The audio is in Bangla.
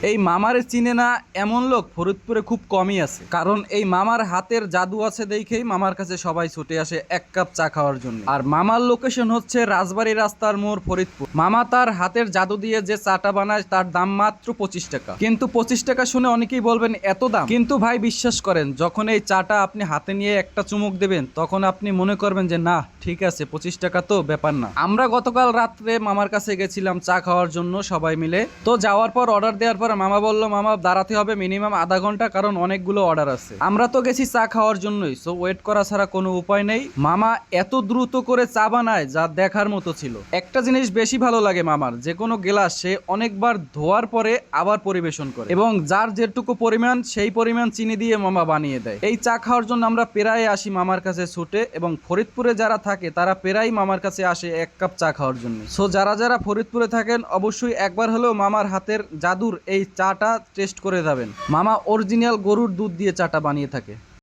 এই মামারে চিনে না এমন লোক ফরিদপুরে খুব কমই আছে, কারণ এই মামার হাতের জাদু আছে দেখেই মামার কাছে সবাই ছুটে আসে এক কাপ চা খাওয়ার জন্য। আর মামার লোকেশন হচ্ছে রাজবাড়ী রাস্তার মোড়, ফরিদপুর। মামা তার হাতের জাদু দিয়ে যে চাটা বানায় তার দাম মাত্র 25 টাকা। কিন্তু 25 টাকা শুনে অনেকেই বলবেন এত দাম, কিন্তু ভাই বিশ্বাস করেন, যখন এই চাটা আপনি হাতে নিয়ে একটা চুমুক দেবেন তখন আপনি মনে করবেন যে না, ঠিক আছে, 25 টাকা তো ব্যাপার না। আমরা গতকাল রাত্রে মামার কাছে গেছিলাম চা খাওয়ার জন্য সবাই মিলে। তো যাওয়ার পর অর্ডার দেওয়ার পর মামা বলল মামা দাঁড়াতে হবে মিনিমাম আধা ঘন্টা, কারণ অনেকগুলো অর্ডার আছে। আমরা তো গেছি চা খাওয়ার জন্যই, সো ওয়েট করা ছাড়া কোনো উপায় নেই। মামা এত দ্রুত করে চা বানায় যা দেখার মতো ছিল। একটা জিনিস বেশি ভালো লাগে মামার, যে কোনো গ্লাস সে অনেকবার ধোয়ার পরে আবার পরিবেশন করে, এবং যার যেটুকু পরিমাণ সেই পরিমাণ চিনি দিয়ে মামা বানিয়ে দেয়। এই চা খাওয়ার জন্য আমরা প্রায় আসি মামার কাছে ছুটে, এবং ফরিদপুরে যারা থাকে তারা প্রায় মামার কাছে আসে এক কাপ চা খাওয়ার জন্য। সো যারা যারা ফরিদপুরে থাকেন অবশ্যই একবার হলেও মামার হাতের জাদুর এই চাটা টেস্ট করে যাবেন। মামা অরিজিনাল গরুর দুধ দিয়ে চাটা বানিয়ে থাকে।